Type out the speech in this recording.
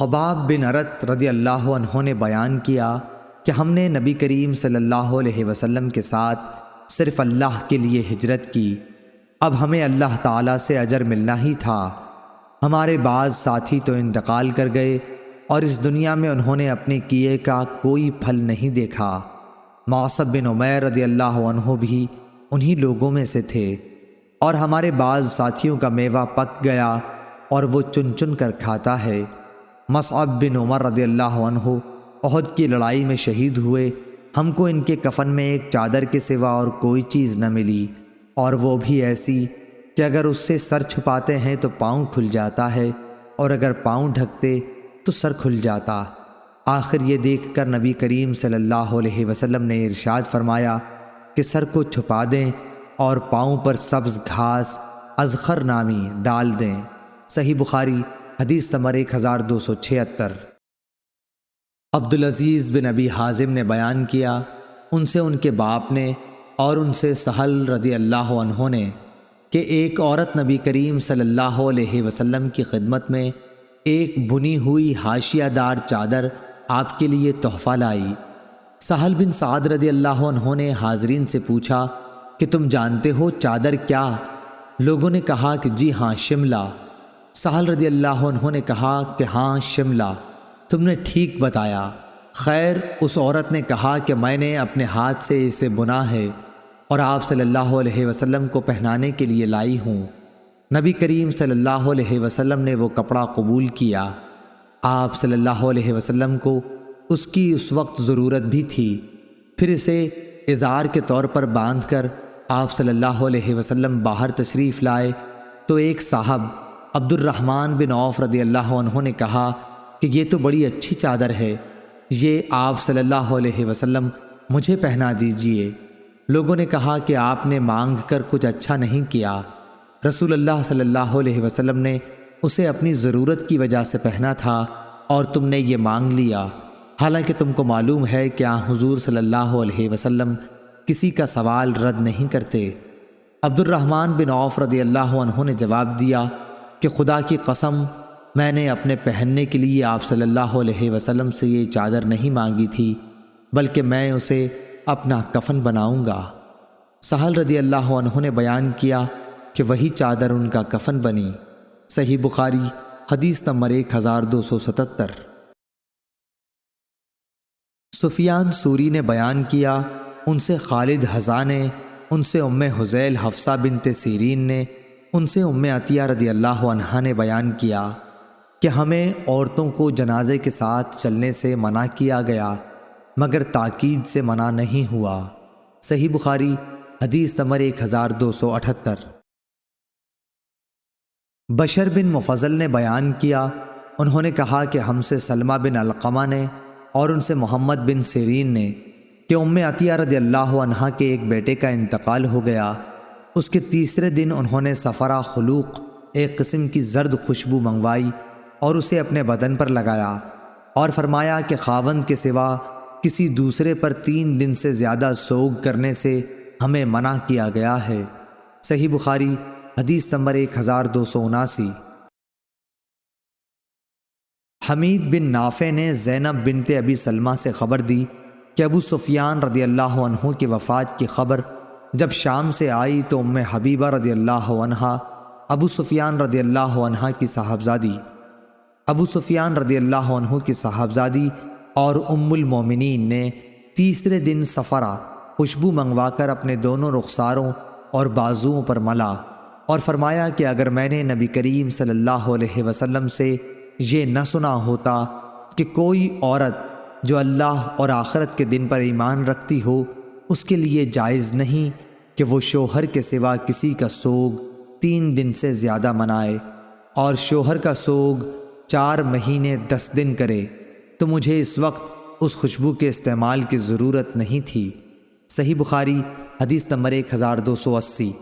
خباب بن ارت رضی اللہ عنہ نے بیان کیا کہ ہم نے نبی کریم صلی اللہ علیہ وسلم کے ساتھ صرف اللہ کے لیے ہجرت کی۔ اب ہمیں اللہ تعالیٰ سے اجر ملنا ہی تھا۔ ہمارے بعض ساتھی تو انتقال کر گئے اور اس دنیا میں انہوں نے اپنے کیے کا کوئی پھل نہیں دیکھا۔ معصب بن عمیر رضی اللہ عنہ بھی انہی لوگوں میں سے تھے، اور ہمارے بعض ساتھیوں کا میوہ پک گیا اور وہ چن چن کر کھاتا ہے۔ مصعب بن عمر رضی اللہ عنہ احد کی لڑائی میں شہید ہوئے۔ ہم کو ان کے کفن میں ایک چادر کے سوا اور کوئی چیز نہ ملی، اور وہ بھی ایسی کہ اگر اس سے سر چھپاتے ہیں تو پاؤں کھل جاتا ہے، اور اگر پاؤں ڈھکتے تو سر کھل جاتا۔ آخر یہ دیکھ کر نبی کریم صلی اللہ علیہ وسلم نے ارشاد فرمایا کہ سر کو چھپا دیں اور پاؤں پر سبز گھاس ازخر نامی ڈال دیں۔ صحیح بخاری حدیث نمبر 1276۔ عبدالعزیز بن ابی حازم نے بیان کیا، ان سے ان کے باپ نے اور ان سے سہل رضی اللہ عنہ نے، کہ ایک عورت نبی کریم صلی اللہ علیہ وسلم کی خدمت میں ایک بنی ہوئی حاشیہ دار چادر آپ کے لیے تحفہ لائی۔ سہل بن سعد رضی اللہ عنہ نے حاضرین سے پوچھا کہ تم جانتے ہو چادر کیا؟ لوگوں نے کہا کہ جی ہاں، شملہ۔ سہل رضی اللہ عنہ نے کہا کہ ہاں شملہ، تم نے ٹھیک بتایا۔ خیر، اس عورت نے کہا کہ میں نے اپنے ہاتھ سے اسے بنا ہے اور آپ صلی اللہ علیہ وسلم کو پہنانے کے لیے لائی ہوں۔ نبی کریم صلی اللہ علیہ وسلم نے وہ کپڑا قبول کیا۔ آپ صلی اللہ علیہ وسلم کو اس کی اس وقت ضرورت بھی تھی، پھر اسے ازار کے طور پر باندھ کر آپ صلی اللہ علیہ وسلم باہر تشریف لائے تو ایک صاحب عبد الرحمن بن عوف رضی اللہ عنہ نے کہا کہ یہ تو بڑی اچھی چادر ہے، یہ آپ صلی اللہ علیہ وسلم مجھے پہنا دیجئے۔ لوگوں نے کہا کہ آپ نے مانگ کر کچھ اچھا نہیں کیا، رسول اللہ صلی اللہ علیہ وسلم نے اسے اپنی ضرورت کی وجہ سے پہنا تھا اور تم نے یہ مانگ لیا، حالانکہ تم کو معلوم ہے کہ حضور صلی اللہ علیہ وسلم کسی کا سوال رد نہیں کرتے۔ عبد الرحمن بن عوف رضی اللہ عنہ نے جواب دیا کہ خدا کی قسم، میں نے اپنے پہننے کے لیے آپ صلی اللہ علیہ وسلم سے یہ چادر نہیں مانگی تھی، بلکہ میں اسے اپنا کفن بناؤں گا۔ سہل رضی اللہ عنہ نے بیان کیا کہ وہی چادر ان کا کفن بنی۔ صحیح بخاری حدیث نمبر 1277۔ سفیان ثوری نے بیان کیا، ان سے خالد حذا نے، ان سے ام حذیل حفصہ بنت سیرین نے، ان سے ام عطیہ رضی اللہ عنہا نے بیان کیا کہ ہمیں عورتوں کو جنازے کے ساتھ چلنے سے منع کیا گیا، مگر تاکید سے منع نہیں ہوا۔ صحیح بخاری حدیث نمبر 1278۔ بشر بن مفضل نے بیان کیا، انہوں نے کہا کہ ہم سے سلمہ بن علقمہ نے اور ان سے محمد بن سیرین نے کہ ام عطیہ رضی اللہ عنہا کے ایک بیٹے کا انتقال ہو گیا۔ اس کے تیسرے دن انہوں نے صفرہ خلوق، ایک قسم کی زرد خوشبو منگوائی اور اسے اپنے بدن پر لگایا اور فرمایا کہ خاوند کے سوا کسی دوسرے پر 3 دن سے زیادہ سوگ کرنے سے ہمیں منع کیا گیا ہے۔ صحیح بخاری حدیث نمبر 1279۔ حمید بن نافع نے زینب بنت ابی سلمہ سے خبر دی کہ ابو سفیان رضی اللہ عنہ کی وفات کی خبر جب شام سے آئی تو ام حبیبہ رضی اللہ عنہا ابو سفیان رضی اللہ عنہ کی صاحبزادی اور ام المومنین نے تیسرے دن صفرہ خوشبو منگوا کر اپنے دونوں رخساروں اور بازوؤں پر ملا اور فرمایا کہ اگر میں نے نبی کریم صلی اللہ علیہ وسلم سے یہ نہ سنا ہوتا کہ کوئی عورت جو اللہ اور آخرت کے دن پر ایمان رکھتی ہو، اس کے لیے جائز نہیں کہ وہ شوہر کے سوا کسی کا سوگ 3 دن سے زیادہ منائے، اور شوہر کا سوگ 4 مہینے 10 دن کرے، تو مجھے اس وقت اس خوشبو کے استعمال کی ضرورت نہیں تھی۔ صحیح بخاری حدیث نمبر 1280۔